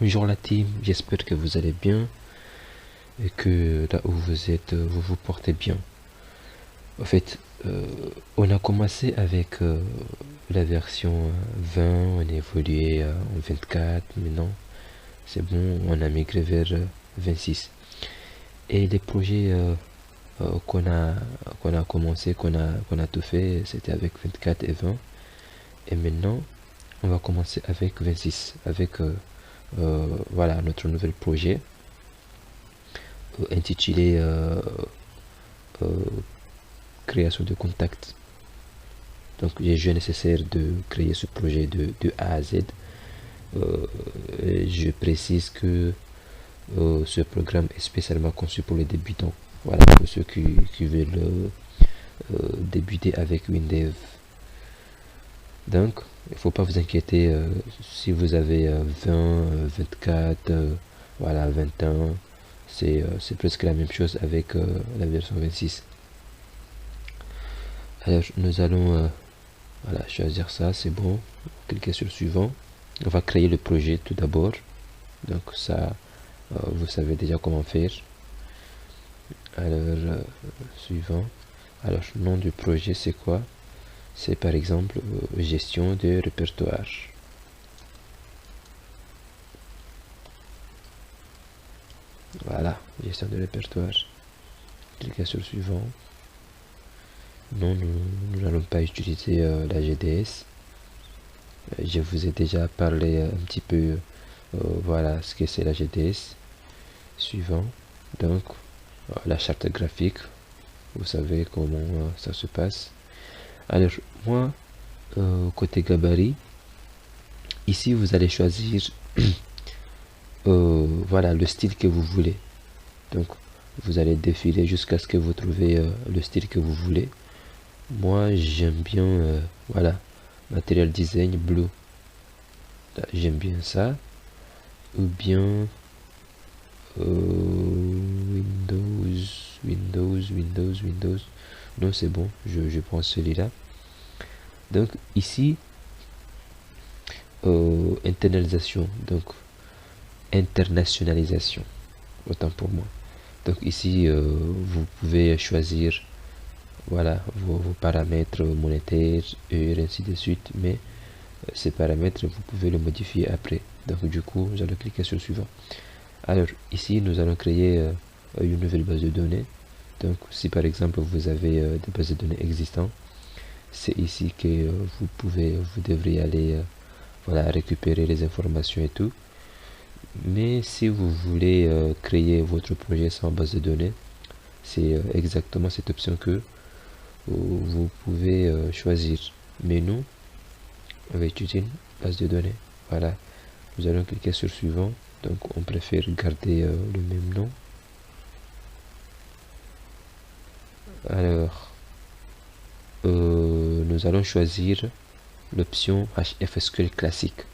Bonjour la team, j'espère que vous allez bien et que là où vous êtes, vous vous portez bien. En fait, on a commencé avec la version 20, on a évolué en 24, maintenant c'est bon, on a migré vers 26. Et les projets qu'on a commencé, qu'on a tout fait, c'était avec 24 et 20. Et maintenant, on va commencer avec 26, avec voilà notre nouvel projet intitulé euh, création de contact. Donc j'ai jugé nécessaire de créer ce projet de A à Z. Je précise que ce programme est spécialement conçu pour les débutants. Voilà, pour ceux qui veulent débuter avec Windev. Donc, il ne faut pas vous inquiéter si vous avez 20, 24, voilà, 21. C'est presque la même chose avec la version 26. Alors, nous allons voilà, choisir ça, c'est bon. Cliquez sur suivant. On va créer le projet tout d'abord. Donc ça, vous savez déjà comment faire. Alors, suivant. Alors, nom du projet, c'est quoi? C'est par exemple gestion de répertoire. Voilà, gestion de répertoire. Cliquez sur suivant. Non, nous n'allons pas utiliser la GDS. Je vous ai déjà parlé un petit peu, voilà ce que c'est la GDS. Suivant. Donc, la charte graphique. Vous savez comment ça se passe. Alors, moi, côté gabarit, ici vous allez choisir voilà le style que vous voulez. Donc, vous allez défiler jusqu'à ce que vous trouviez le style que vous voulez. Moi, j'aime bien, voilà, Material Design Blue. J'aime bien ça. Ou bien Windows. Non, c'est bon, je prends celui-là. Donc, ici, internalisation. Donc, internationalisation. Autant pour moi. Donc, ici, vous pouvez choisir voilà vos paramètres monétaires et ainsi de suite, mais ces paramètres vous pouvez les modifier après. Donc du coup j'allais cliquer sur le suivant. Alors ici nous allons créer une nouvelle base de données. Donc si par exemple vous avez des bases de données existantes, c'est ici que vous devriez aller voilà récupérer les informations et tout. Mais si vous voulez créer votre projet sans base de données, c'est exactement cette option que vous pouvez choisir. Mais nous, on va utiliser une base de données. Voilà, nous allons cliquer sur suivant. Donc on préfère garder le même nom. Alors, nous allons choisir l'option HFSQL classique.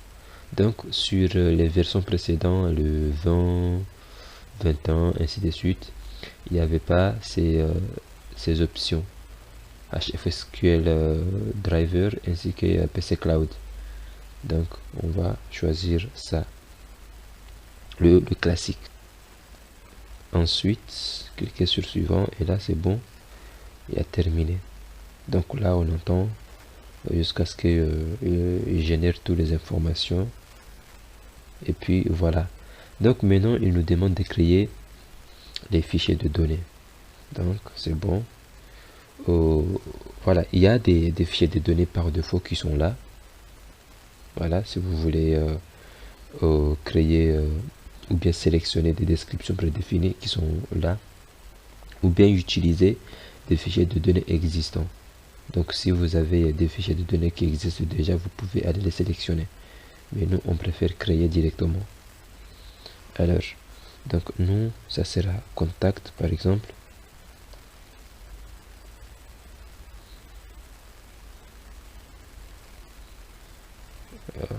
Donc sur les versions précédentes, le 20, 21, ainsi de suite, il n'y avait pas ces options. HFSQL driver ainsi que PC Cloud. Donc on va choisir ça, le classique. Ensuite cliquez sur suivant et là c'est bon, il a terminé. Donc là on entend jusqu'à ce qu'il génère toutes les informations et puis voilà. Donc maintenant il nous demande de créer les fichiers de données. Donc c'est bon. Voilà, il y a des fichiers de données par défaut qui sont là. Voilà, si vous voulez créer ou bien sélectionner des descriptions prédéfinies qui sont là, ou bien utiliser des fichiers de données existants. Donc si vous avez des fichiers de données qui existent déjà, vous pouvez aller les sélectionner. Mais nous, on préfère créer directement. Alors, donc nous, ça sera contact par exemple.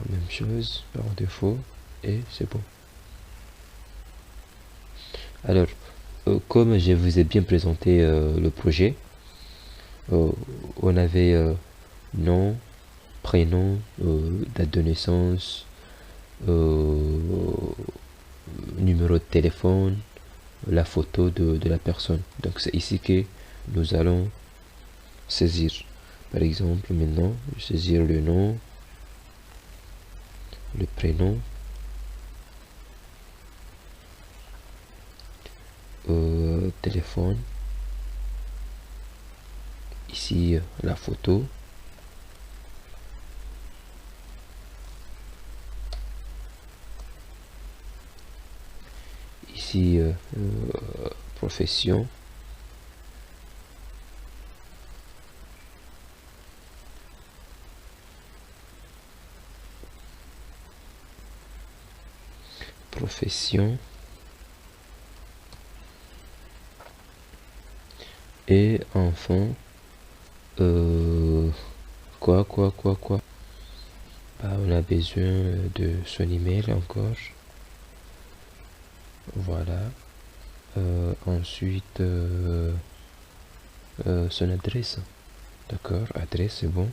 Même chose par défaut et c'est bon. Alors comme je vous ai bien présenté le projet, on avait nom, prénom, date de naissance, numéro de téléphone, la photo de la personne. Donc c'est ici que nous allons saisir. Par exemple, maintenant, je vais saisir le nom, le prénom, téléphone, ici la photo, ici profession, profession, et enfin quoi on a besoin de son email encore, voilà. Ensuite son adresse, d'accord, adresse c'est bon.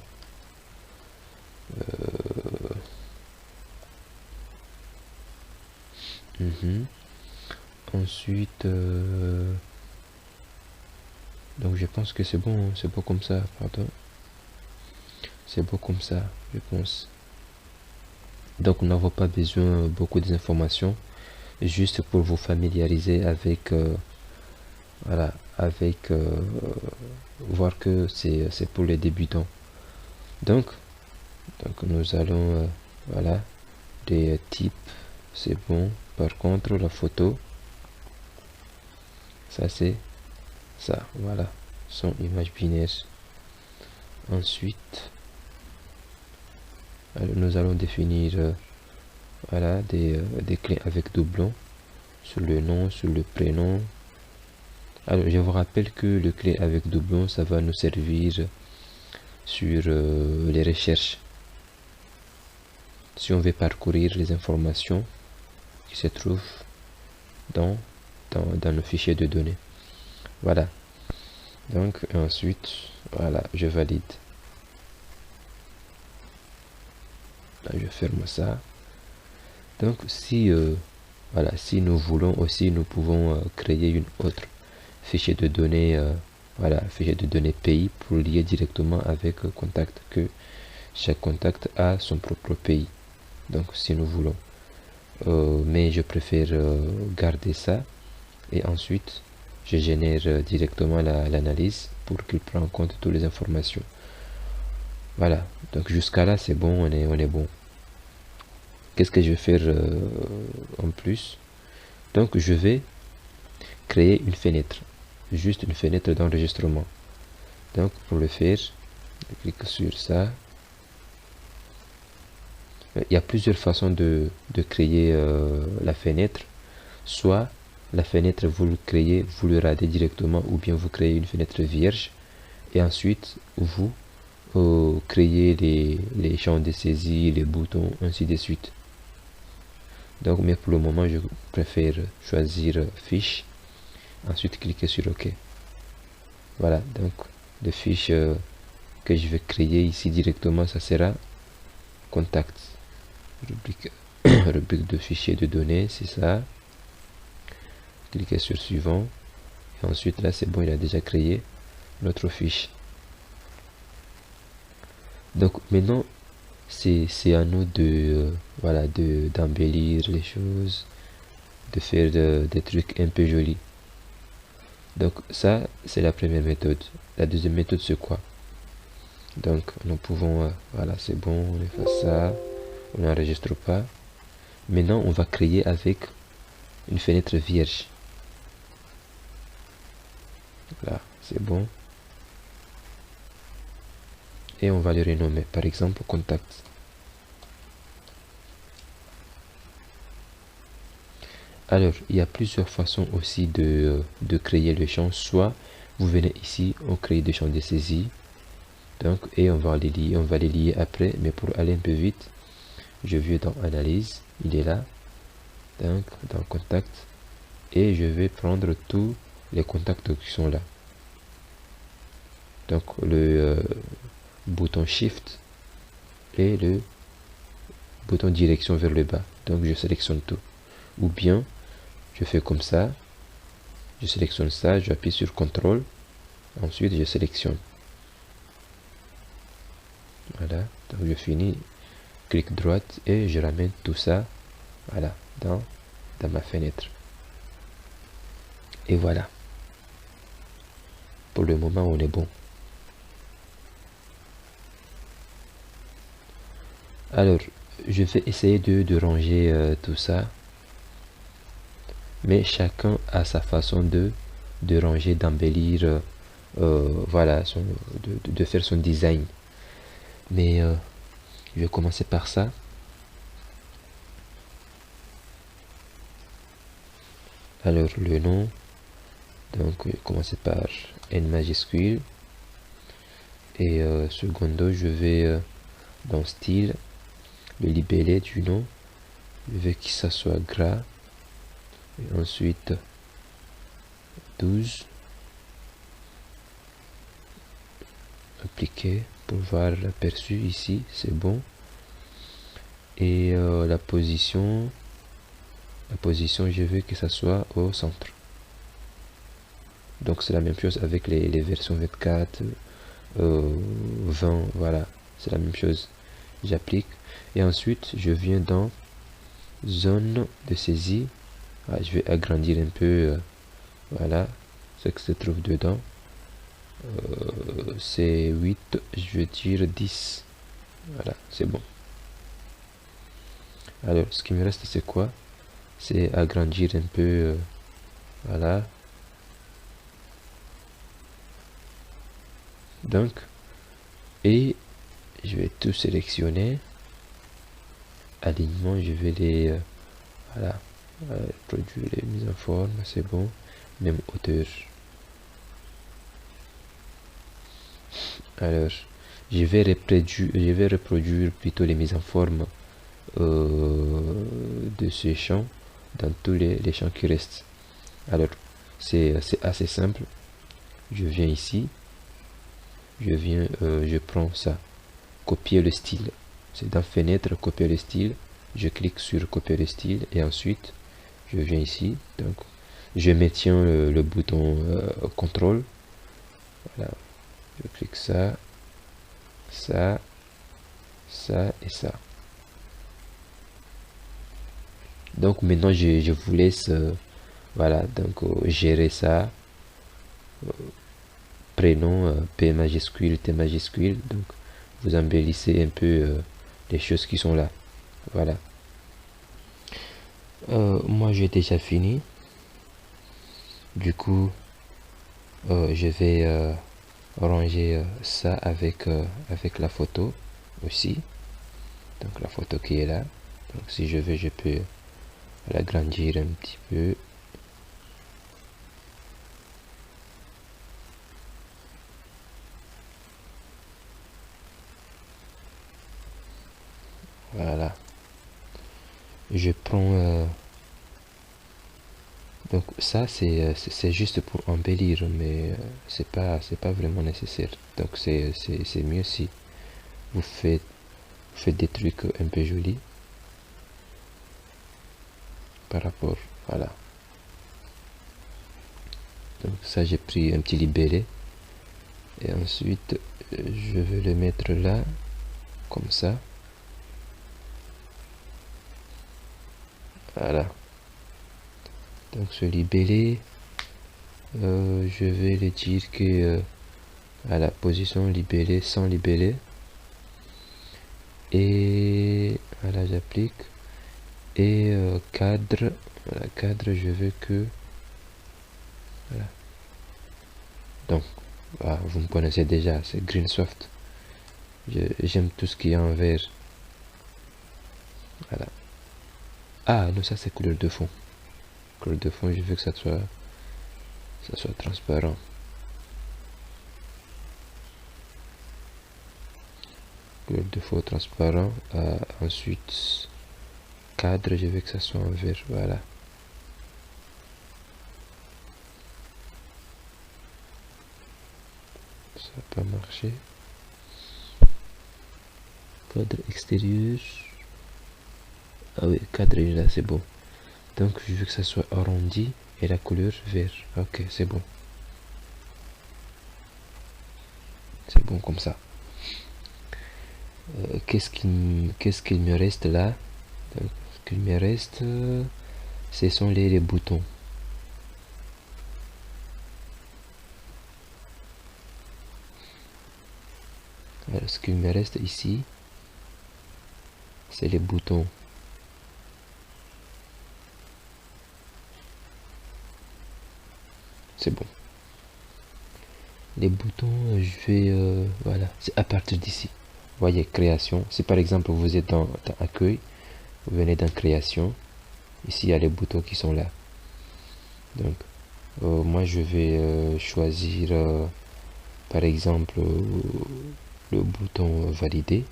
Ensuite donc je pense que c'est bon, c'est bon comme ça, pardon, c'est bon comme ça, je pense. Donc nous n'avons pas besoin beaucoup d'informations, juste pour vous familiariser avec voilà, avec voir que c'est pour les débutants. Donc nous allons voilà, des types, c'est bon. Par contre la photo, ça c'est ça, voilà, son image binaire. Ensuite nous allons définir voilà, des clés avec doublons sur le nom, sur le prénom. Alors je vous rappelle que le clé avec doublon, ça va nous servir sur les recherches. Si on veut parcourir les informations qui se trouvent dans nos fichiers de données. Voilà. Donc ensuite, voilà, je valide. Là, je ferme ça. Donc si voilà, si nous voulons aussi, nous pouvons créer une autre fichier de données, voilà, fichier de données pays pour lier directement avec contact, que chaque contact a son propre pays. Donc si nous voulons, mais je préfère garder ça, et ensuite je génère directement l'analyse pour qu'il prenne en compte toutes les informations. Voilà, donc jusqu'à là c'est bon, on est bon. Qu'est-ce que je vais faire en plus? Donc je vais créer une fenêtre, juste une fenêtre d'enregistrement. Donc pour le faire, je clique sur ça. Il y a plusieurs façons de créer la fenêtre. Soit la fenêtre vous le créez, vous le radez directement, ou bien vous créez une fenêtre vierge et ensuite vous créez les champs de saisie, les boutons, ainsi de suite. Donc mais pour le moment je préfère choisir fiche, ensuite cliquer sur OK. Voilà, donc les fiches que je vais créer ici directement, ça sera contact, rubrique, rubrique de fichier de données, c'est ça. Cliquez sur suivant, et ensuite là c'est bon, il a déjà créé notre fiche. Donc maintenant c'est à nous de voilà, d'embellir les choses, de faire des trucs un peu jolis. Donc ça c'est la première méthode. La deuxième méthode c'est quoi? Donc nous pouvons voilà, c'est bon, on efface ça, on n'enregistre pas. Maintenant on va créer avec une fenêtre vierge. Là c'est bon, et on va le renommer par exemple contact. Alors il y a plusieurs façons aussi de créer le champ. Soit vous venez ici, on crée des champs de saisie, donc, et on va les lier après, mais pour aller un peu vite, je vais dans analyse, il est là, donc dans contact, et je vais prendre tous les contacts qui sont là. Donc le bouton shift et le bouton direction vers le bas. Donc je sélectionne tout. Ou bien je fais comme ça, je sélectionne ça, j'appuie sur CTRL, ensuite je sélectionne. Voilà, donc je finis, clic droite et je ramène tout ça, voilà, dans ma fenêtre. Et voilà. Pour le moment, on est bon. Alors, je vais essayer de ranger tout ça. Mais chacun a sa façon de ranger, d'embellir, voilà, de faire son design. Mais je vais commencer par ça. Alors, le nom. Donc, je vais commencer par N majuscule. Et secondo, je vais dans style, le libellé du nom. Je veux que ça soit gras. Et ensuite, 12. Appliquer pour voir l'aperçu ici, c'est bon. Et la position, je veux que ça soit au centre. Donc c'est la même chose avec les versions 24, 20, voilà, c'est la même chose. J'applique et ensuite je viens dans zone de saisie. Je vais agrandir un peu, voilà, ce que se trouve dedans. C'est 8, je vais dire 10. Voilà, c'est bon. Alors, ce qui me reste, c'est quoi? C'est agrandir un peu, voilà. Donc, et je vais tout sélectionner. Alignement, je vais les, voilà, produire les mises en forme, c'est bon. Même hauteur. Alors, je vais reproduire plutôt les mises en forme de ce champ dans tous les champs qui restent. Alors, c'est assez simple. Je viens ici, je prends ça, copier le style. C'est dans fenêtre, copier le style. Je clique sur copier le style et ensuite je viens ici. Donc, je maintiens le bouton CTRL. Voilà, je clique ça, ça, ça et ça. Donc maintenant je vous laisse voilà, donc gérer ça. Prénom P majuscule, T majuscule, donc vous embellissez un peu les choses qui sont là. Voilà. Moi j'ai déjà fini. Du coup je vais ranger ça avec la photo aussi. Donc la photo qui est là. Donc si je veux, je peux l'agrandir un petit peu. Voilà. Je prends donc ça c'est juste pour embellir, mais c'est pas vraiment nécessaire. Donc c'est mieux si vous faites des trucs un peu jolis par rapport, voilà. Donc ça, j'ai pris un petit libellé et ensuite je vais le mettre là comme ça. Voilà. Donc ce libellé, je vais le dire que à la position libellé, sans libellé. Et voilà, j'applique. Et cadre, voilà, cadre, je veux que, voilà. Donc, voilà, vous me connaissez déjà, c'est Greensoft. J'aime tout ce qui est en vert. Voilà. Ah non, ça c'est couleur de fond. Couleur de fond, je veux que ça soit transparent. Couleur de fond transparent. Ensuite, cadre, je veux que ça soit en vert. Voilà. Ça n'a pas marché. Cadre extérieur. Ah oui, cadre là, c'est bon. Donc je veux que ça soit arrondi et la couleur vert. Ok, c'est bon. C'est bon comme ça. Qu'est-ce qu'il me reste là? Donc, ce qu'il me reste, ce sont les boutons. Alors, ce qu'il me reste ici, c'est les boutons. C'est bon. Les boutons, je vais... voilà, c'est à partir d'ici. Vous voyez, création. Si par exemple vous êtes dans accueil, vous venez dans création. Ici, il y a les boutons qui sont là. Donc, moi, je vais choisir, par exemple, le bouton valider.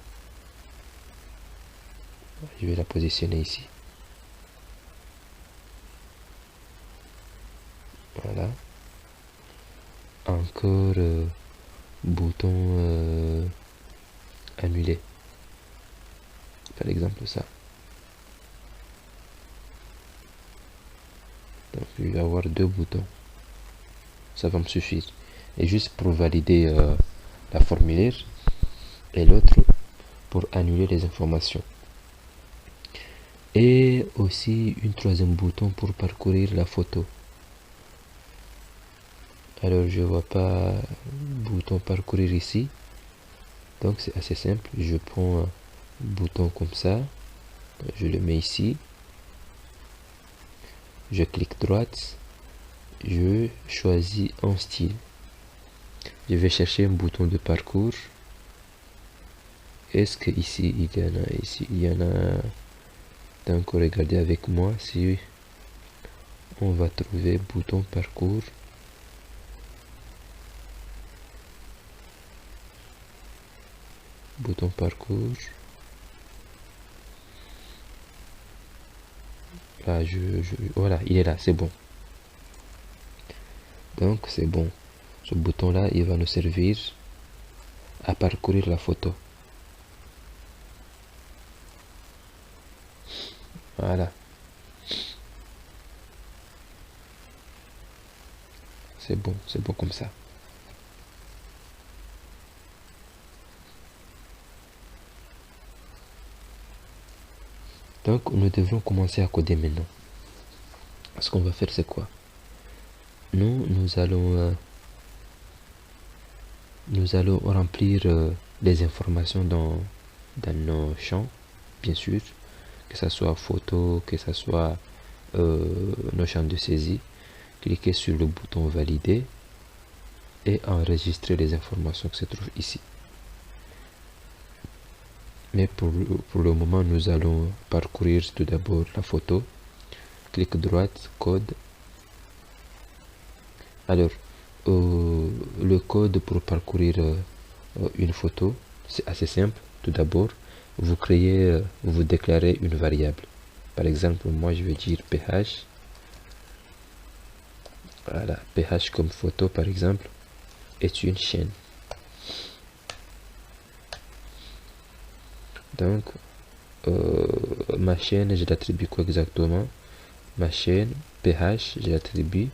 Je vais la positionner ici. Voilà. Encore bouton annuler. Par exemple ça. Donc je vais avoir deux boutons. Ça va me suffire. Et juste pour valider la formulaire. Et l'autre pour annuler les informations. Et aussi une troisième bouton pour parcourir la photo. Alors je vois pas bouton parcourir ici. Donc c'est assez simple. Je prends un bouton comme ça. Je le mets ici. Je clique droite. Je choisis un style. Je vais chercher un bouton de parcours. Est-ce que ici il y en a? Ici il y en a. Donc regardez avec moi si on va trouver bouton parcours. Bouton parcours. Là, voilà, il est là, c'est bon. Donc c'est bon. Ce bouton là, il va nous servir à parcourir la photo. Voilà. C'est bon comme ça. Donc nous devons commencer à coder maintenant. Ce qu'on va faire c'est quoi? Nous allons remplir les informations dans nos champs, bien sûr, que ce soit photo, que ce soit nos champs de saisie. Cliquez sur le bouton valider et enregistrer les informations qui se trouvent ici. Mais pour le moment, nous allons parcourir tout d'abord la photo. Clic droite, code. Alors, le code pour parcourir une photo, c'est assez simple. Tout d'abord, vous déclarez une variable. Par exemple, moi je vais dire ph. Voilà, ph comme photo par exemple, est une chaîne. Donc, ma chaîne, je l'attribue quoi exactement? Ma chaîne, ph, je l'attribue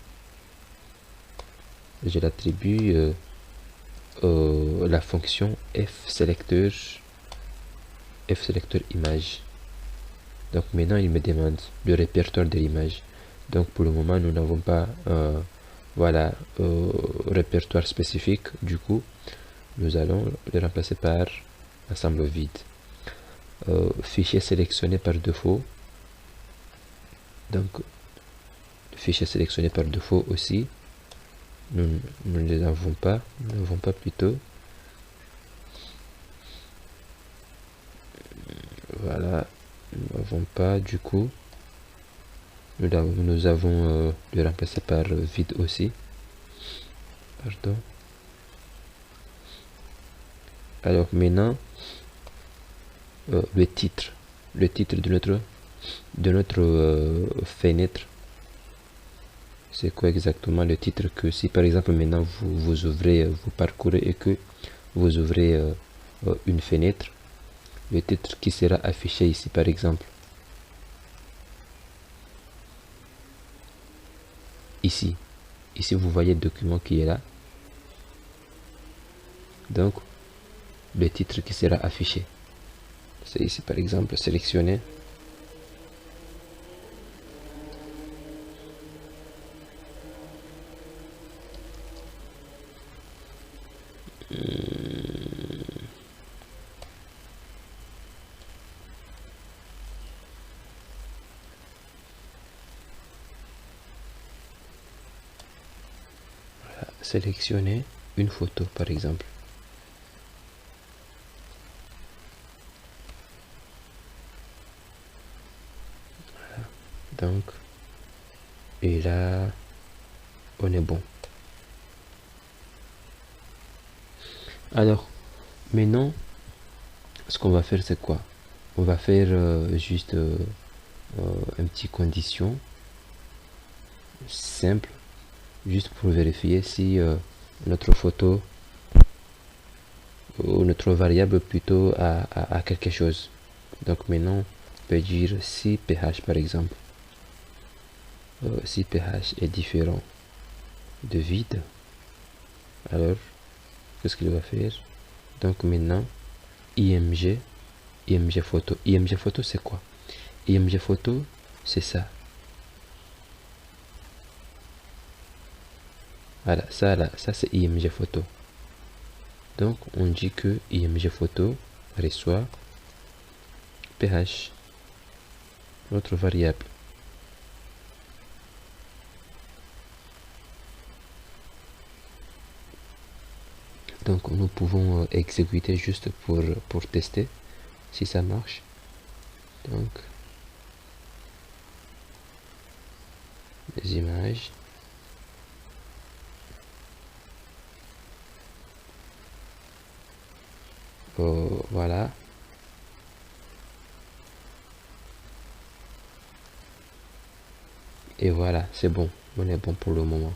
la fonction fSelector image. Donc maintenant il me demande le répertoire de l'image. Donc pour le moment nous n'avons pas voilà répertoire spécifique. Du coup nous allons le remplacer par ensemble vide. Fichier sélectionné par défaut. Donc le fichier sélectionné par défaut aussi nous ne l'avons pas, plutôt. Voilà, nous n'avons pas, du coup nous avons le remplacé par vide aussi. Pardon. Alors maintenant le titre de notre fenêtre, c'est quoi exactement le titre? Que si par exemple maintenant vous ouvrez, vous parcourez et que vous ouvrez une fenêtre, le titre qui sera affiché ici par exemple, ici. Ici, vous voyez le document qui est là. Donc, le titre qui sera affiché. C'est ici, par exemple, sélectionner. Sélectionner une photo, par exemple. Voilà. Donc, et là, on est bon. Alors, maintenant, ce qu'on va faire, c'est quoi? On va faire juste un petit condition simple, juste pour vérifier si notre photo ou notre variable plutôt a quelque chose. Donc maintenant, on peut dire si pH par exemple. Si pH est différent de vide, alors qu'est-ce qu'il va faire? Donc maintenant, img photo. Img photo, c'est quoi? Img photo, c'est ça. Voilà, ça là, ça c'est img photo. Donc on dit que img photo reçoit pH, notre variable. Donc nous pouvons exécuter juste pour tester si ça marche. Donc les images. Voilà. Et voilà, c'est bon. On est bon pour le moment.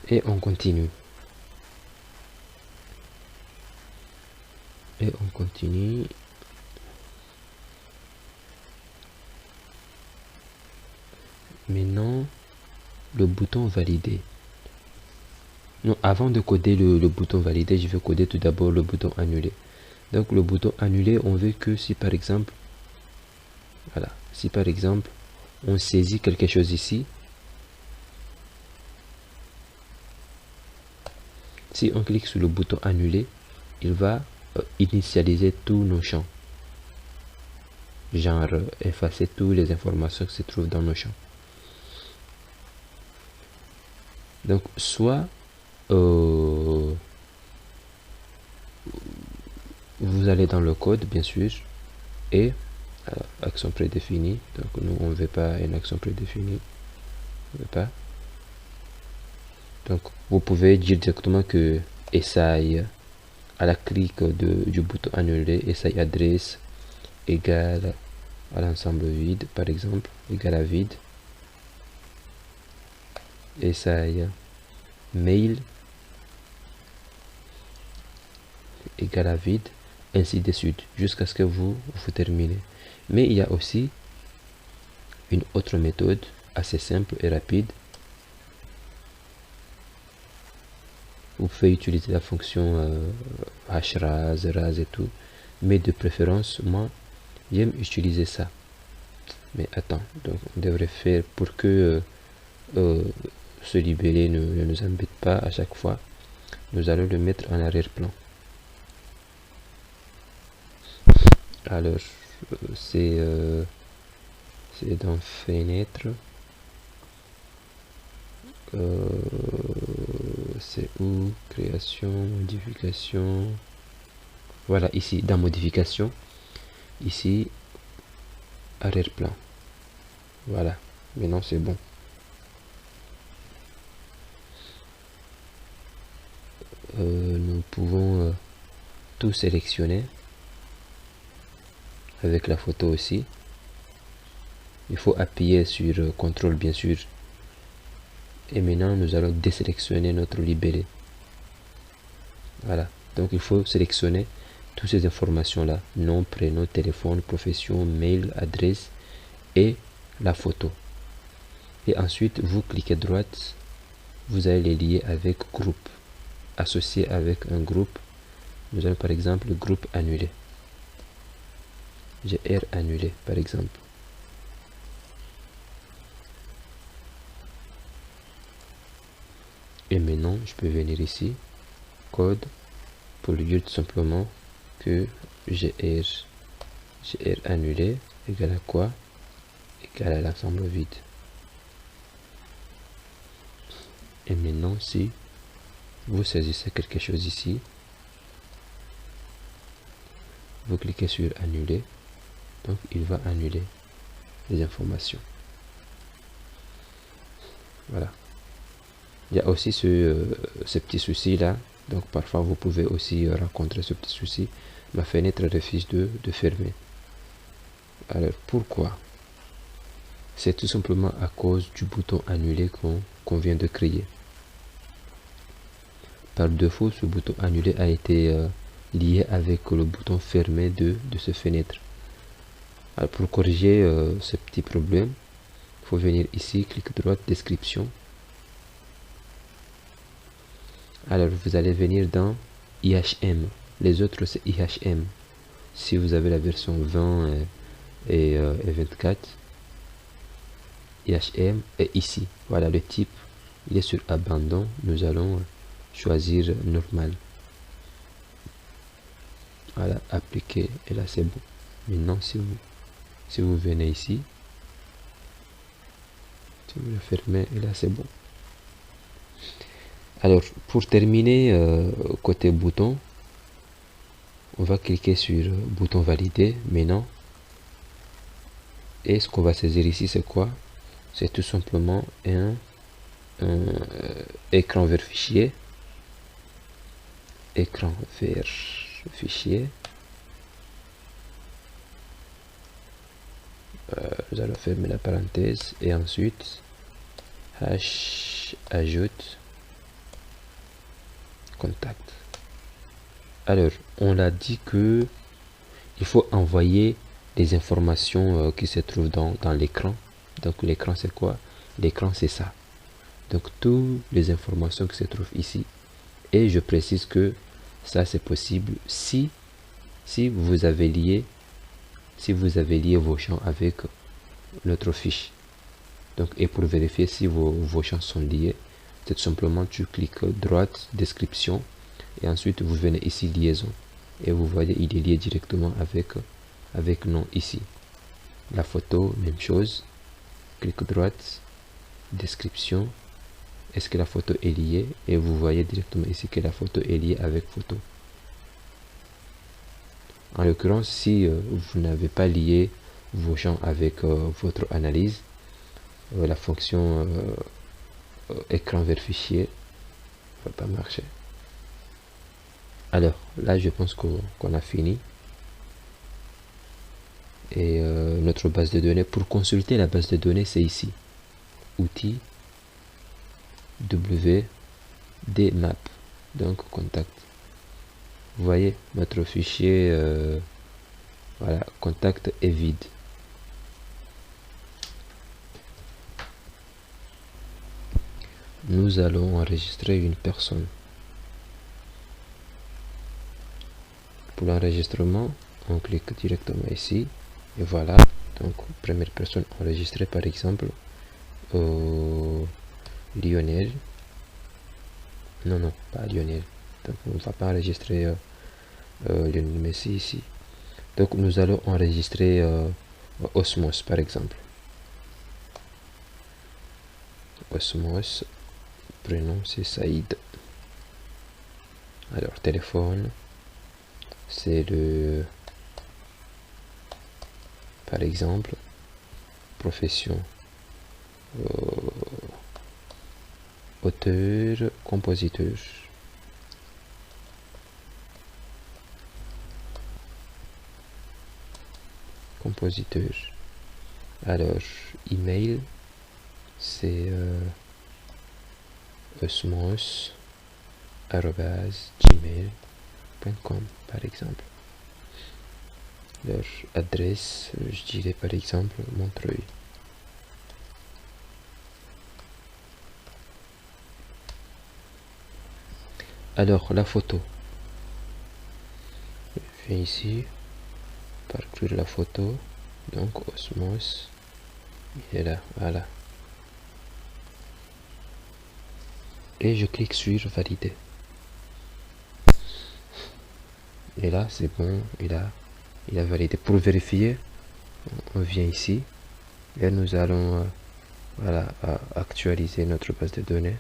Et on continue. Et on continue. Maintenant, le bouton valider. Non, avant de coder le bouton valider, je vais coder tout d'abord le bouton annuler. Donc le bouton annuler, on veut que si par exemple, voilà, si par exemple, on saisit quelque chose ici, si on clique sur le bouton annuler, il va initialiser tous nos champs. Genre effacer toutes les informations qui se trouvent dans nos champs. Donc soit vous allez dans le code bien sûr et action prédéfinie. Donc nous on ne veut pas une action prédéfinie, on veut pas. Donc vous pouvez dire directement que essaye à la clic du bouton annuler, essaye adresse égale à l'ensemble vide par exemple, égale à vide, essaye mail égale à vide, ainsi de suite jusqu'à ce que vous terminez. Mais il y a aussi une autre méthode assez simple et rapide. Vous pouvez utiliser la fonction hras, ras et tout, mais de préférence moi j'aime utiliser ça. Mais attends, donc on devrait faire pour que ce libellé ne nous embête pas à chaque fois, nous allons le mettre en arrière-plan. Alors c'est dans fenêtre, c'est où création, modification, voilà ici dans modification, ici arrière-plan, voilà, maintenant c'est bon. Nous pouvons tout sélectionner avec la photo aussi. Il faut appuyer sur CTRL bien sûr. Et maintenant nous allons désélectionner notre libellé. Voilà, donc il faut sélectionner toutes ces informations là, nom, prénom, téléphone, profession, mail, adresse et la photo. Et ensuite, vous cliquez droite, vous allez les lier avec groupe, associé avec un groupe. Nous allons par exemple groupe annulé. GR annulé par exemple. Et maintenant, je peux venir ici, code, pour lui dire tout simplement que GR annulé égale à quoi? Égale à l'ensemble vide. Et maintenant, si vous saisissez quelque chose ici, vous cliquez sur annuler, donc il va annuler les informations. Voilà. Il y a aussi ce petit souci là, donc parfois vous pouvez aussi rencontrer ce petit souci. Ma fenêtre refuse de fermer. Alors pourquoi? C'est tout simplement à cause du bouton annuler qu'on vient de créer. Par défaut, ce bouton annuler a été lié avec le bouton fermé de ce fenêtre. Alors pour corriger ce petit problème, il faut venir ici, clic droit, description. Alors vous allez venir dans IHM. Les autres c'est IHM. Si vous avez la version 20 et 24, IHM est ici. Voilà le type. Il est sur abandon. Nous allons choisir normal. Voilà, appliquer. Et là c'est bon. Maintenant si vous venez ici, si vous le fermez, et là c'est bon. Alors pour terminer côté bouton, on va cliquer sur bouton valider maintenant. Et ce qu'on va saisir ici c'est quoi? C'est tout simplement un écran vers fichier. Écran vers fichier. Nous allons fermer la parenthèse et ensuite hash ajoute contact. Alors on l'a dit que il faut envoyer les informations qui se trouvent dans l'écran. Donc l'écran c'est quoi? L'écran c'est ça. Donc toutes les informations qui se trouvent ici. Et je précise que ça c'est possible si vous avez lié vos champs avec notre fiche. Donc et pour vérifier si vos champs sont liés, c'est tout simplement tu cliques droite description et ensuite vous venez ici liaison et vous voyez il est lié directement avec nom ici. La photo même chose, clic droite description, est-ce que la photo est liée, et vous voyez directement ici que la photo est liée avec photo. En l'occurrence, si vous n'avez pas lié vos champs avec votre analyse, la fonction écran vers fichier ne va pas marcher. Alors là je pense qu'on a fini. Et notre base de données, pour consulter la base de données c'est ici, outils WDMap, donc contact. Vous voyez notre fichier voilà, contact est vide. Nous allons enregistrer une personne. Pour l'enregistrement, on clique directement ici et voilà. Donc première personne enregistrée par exemple Lionel. Non, pas Lionel. Donc on ne va pas enregistrer Lionel Messi ici. Donc nous allons enregistrer Osmos par exemple. Osmos, prénom c'est Saïd. Alors téléphone, c'est le, par exemple, profession, auteur, compositeur. Alors email c'est osmos@gmail.com par exemple. Leur adresse, je dirais par exemple Montreuil. Alors, la photo. Je viens ici, parcourir la photo. Donc, Osmos, il est là, voilà. Et je clique sur valider. Et là, c'est bon, il a validé. Pour vérifier, on vient ici et nous allons voilà, actualiser notre base de données.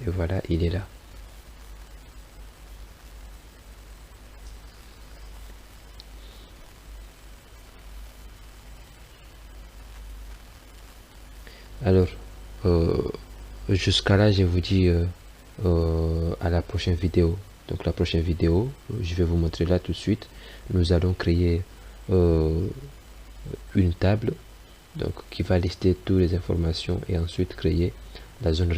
Et voilà, il est là. Alors, jusqu'à là, je vous dis à la prochaine vidéo. Donc la prochaine vidéo, je vais vous montrer là tout de suite. Nous allons créer une table donc qui va lister toutes les informations et ensuite créer la zone